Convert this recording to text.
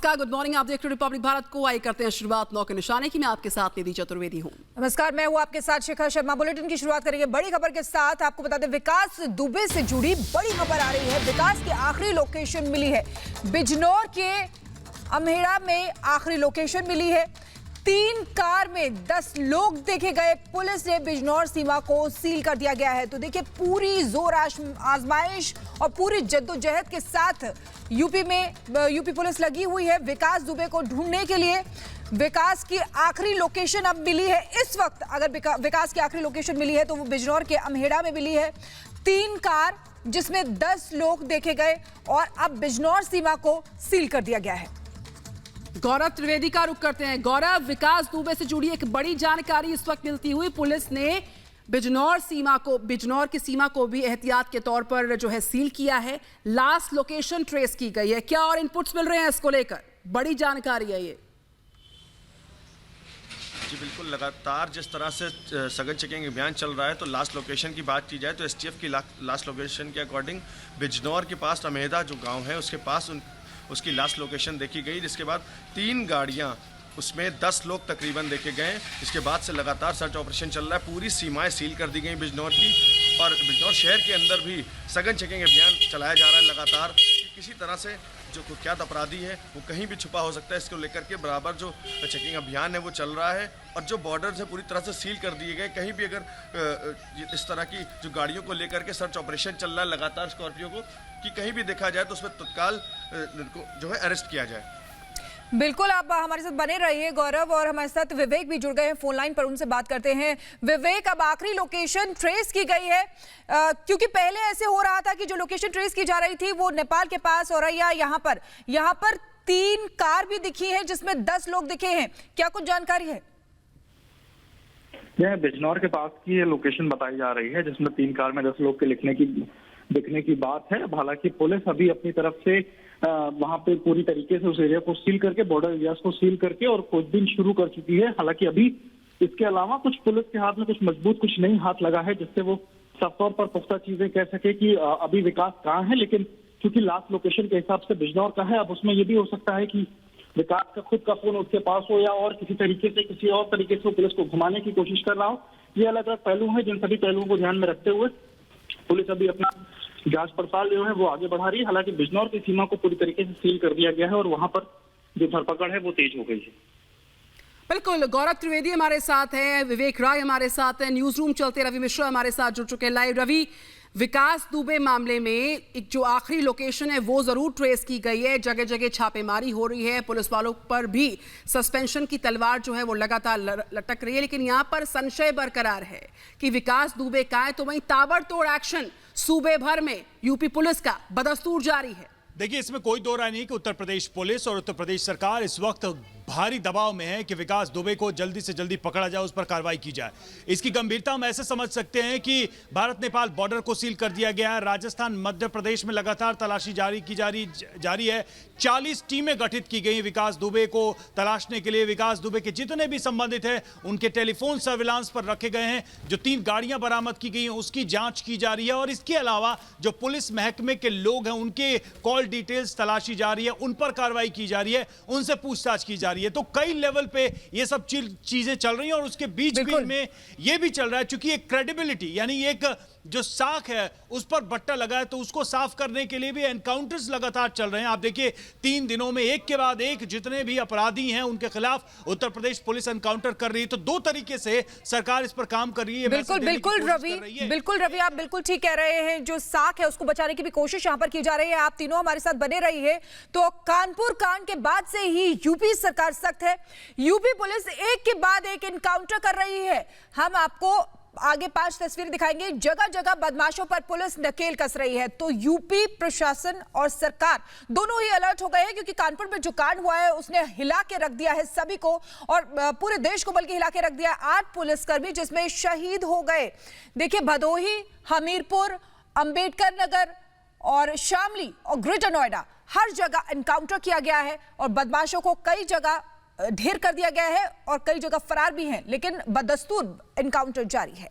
नमस्कार, good morning. आप देख रहे हो रिपब्लिक भारत को। आइए करते हैं शुरुआत 9 के निशाने की। मैं आपके साथ निधि चतुर्वेदी हूँ। नमस्कार, मैं हूँ आपके साथ शिखा शर्मा। बुलेटिन की शुरुआत करेंगे बड़ी खबर के साथ। आपको बता दें, विकास दुबे से जुड़ी बड़ी खबर आ रही है। विकास की आखिरी लोकेशन मिली है, बिजनौर के अम्हेड़ा में आखिरी लोकेशन मिली है। 3 कार में 10 लोग देखे गए। पुलिस ने बिजनौर सीमा को सील कर दिया गया है। तो देखिए, पूरी जोर आजमाइश और पूरी जद्दोजहद के साथ यूपी पुलिस लगी हुई है विकास दुबे को ढूंढने के लिए। विकास की आखिरी लोकेशन अब मिली है। इस वक्त अगर विकास की आखिरी लोकेशन मिली है तो वो बिजनौर के अम्हेड़ा में मिली है। 3 कार जिसमें 10 लोग देखे गए और अब बिजनौर सीमा को सील कर दिया गया है। गौरव त्रिवेदी का रुख करते हैं। गौरव, विकास दुबे से जुड़ी एक बड़ी जानकारी इस वक्त मिलती हुई। पुलिस ने बिजनौर की सीमा को भी एहतियात के तौर पर जो है सील किया है। लास्ट लोकेशन ट्रेस की गई है। क्या और इनपुट्स मिल रहे हैं इसको लेकर? बड़ी जानकारी है ये। जी बिल्कुल, लगातार जिस तरह से सघन चेकिंग अभियान चल रहा है, तो लास्ट लोकेशन की बात की जाए तो एसटीएफ की लास्ट लोकेशन के अकॉर्डिंग बिजनौर के पास अम्हेड़ा जो गांव है उसके पास उसकी लास्ट लोकेशन देखी गई, जिसके बाद 3 गाड़ियां, उसमें 10 लोग तकरीबन देखे गए। इसके बाद से लगातार सर्च ऑपरेशन चल रहा है। पूरी सीमाएं सील कर दी गई बिजनौर की, और बिजनौर शहर के अंदर भी सघन चेकिंग अभियान चलाया जा रहा है लगातार, कि किसी तरह से जो कुख्यात अपराधी है वो कहीं भी छुपा हो सकता है। इसको लेकर के बराबर जो चेकिंग अभियान है वो चल रहा है, और जो बॉर्डर्स है पूरी तरह से सील कर दिए गए। कहीं भी अगर इस तरह की जो गाड़ियों को लेकर के सर्च ऑपरेशन चल रहा है लगातार स्कॉर्पियो को, कि कहीं भी देखा जाए तो उसमें तत्काल जो है अरेस्ट किया जाए। बिल्कुल, आप हमारे साथ बने रहिए गौरव, और हमारे साथ विवेक भी जुड़ गए हैं फोन लाइन पर, उनसे बात करते हैं। विवेक, अब आखिरी लोकेशन ट्रेस की गई है, क्योंकि पहले ऐसे हो रहा था कि जो लोकेशन ट्रेस की जा रही थी वो नेपाल के पास औरैया, यहाँ पर 3 कार भी दिखी है जिसमें 10 लोग दिखे हैं। क्या कुछ जानकारी है? यह बिजनौर के पास की ये लोकेशन बताई जा रही है, जिसमें 3 कार में 10 लोग के दिखने की बात है। हालांकि पुलिस अभी अपनी तरफ से वहां पे पूरी तरीके से उस एरिया को सील करके, बॉर्डर एरियाज को सील करके और खोजबीन शुरू कर चुकी है। हालांकि अभी इसके अलावा कुछ पुलिस के हाथ में कुछ मजबूत, कुछ नहीं हाथ लगा है, जिससे वो साफ तौर पर पुख्ता चीजें कह सके कि अभी विकास कहाँ है। लेकिन क्योंकि लास्ट लोकेशन के हिसाब से बिजनौर का है, अब उसमें ये भी हो सकता है कि विकास का खुद का फोन उसके पास हो, या और किसी और तरीके से पुलिस को घुमाने की कोशिश कर रहा हो। ये अलग अलग पहलू है, जिन सभी पहलुओं को ध्यान में रखते हुए पुलिस अभी अपना जांच पड़ताल जो है वो आगे बढ़ा रही है। हालांकि बिजनौर की सीमा को पूरी तरीके से सील कर दिया गया है और वहां पर जो धरपकड़ है वो तेज हो गई है। बिल्कुल, गौरव त्रिवेदी हमारे साथ है, विवेक राय हमारे साथ है, न्यूज रूम चलते रवि मिश्रा हमारे साथ जुड़ चुके हैं लाइव। रवि, विकास दुबे मामले में एक जो आखिरी लोकेशन है वो जरूर ट्रेस की गई है। जगह जगह छापेमारी हो रही है, पुलिस वालों पर भी सस्पेंशन की तलवार जो है वो लगातार लटक रही है। लेकिन यहाँ पर संशय बरकरार है कि विकास दुबे का है, तो वहीं ताबड़तोड़ एक्शन सूबे भर में यूपी पुलिस का बदस्तूर जारी है। देखिए, इसमें कोई दो राय नहीं कि उत्तर प्रदेश पुलिस और उत्तर प्रदेश सरकार इस वक्त भारी दबाव में है कि विकास दुबे को जल्दी से जल्दी पकड़ा जाए, उस पर कार्रवाई की जाए। इसकी गंभीरता हम ऐसे समझ सकते हैं कि भारत नेपाल बॉर्डर को सील कर दिया गया है। राजस्थान मध्य प्रदेश में लगातार तलाशी जारी है। 40 टीमें गठित की गई विकास दुबे को तलाशने के लिए। विकास दुबे के जितने भी संबंधित हैं उनके टेलीफोन सर्विलांस पर रखे गए हैं। जो 3 गाड़ियां बरामद की गई हैं उसकी जांच की जा रही है, और इसके अलावा जो पुलिस महकमे के लोग हैं उनके कॉल डिटेल्स तलाशी जा रही है, उन पर कार्रवाई की जा रही है, उनसे पूछताछ की जा रही है। तो कई लेवल पे ये सब चीजें चल रही हैं, और उसके बीच में ये भी चल रहा है, चूंकि एक क्रेडिबिलिटी यानी एक जो साख है उस पर बट्टा लगा है, तो उसको साफ करने के लिए भी एनकाउंटर्स लगातार चल रहे हैं। आप देखिए, 3 दिनों में एक के बाद एक जितने भी अपराधी हैं उनके खिलाफ उत्तर प्रदेश पुलिस एनकाउंटर कर रही है। तो 2 तरीके से सरकार इस पर काम कर रही है। बिल्कुल रवि, आप बिल्कुल ठीक कह रहे हैं। जो साख है उसको बचाने की भी कोशिश यहाँ पर की जा रही है। आप तीनों हमारे साथ बने रहिए। तो कानपुर कांड के बाद से ही यूपी सरकार सख्त है। यूपी पुलिस एक के बाद एक एनकाउंटर कर रही है। हम आपको आगे 5 तस्वीरें दिखाएंगे। जगह जगह बदमाशों पर पुलिस नकेल कस रही है। तो यूपी प्रशासन और सरकार दोनों ही अलर्ट हो गए हैं, क्योंकि कानपुर में जो कांड हुआ है उसने हिला के रख दिया है सभी को, और पूरे देश को बल्कि हिला के रख दिया। 8 पुलिसकर्मी जिसमें शहीद हो गए। देखिए, भदोही, हमीरपुर, अंबेडकर नगर और शामली और ग्रेटर नोएडा, हर जगह एनकाउंटर किया गया है, और बदमाशों को कई जगह ढेर कर दिया गया है और कई जगह फरार भी हैं, लेकिन बदस्तूर एनकाउंटर जारी है।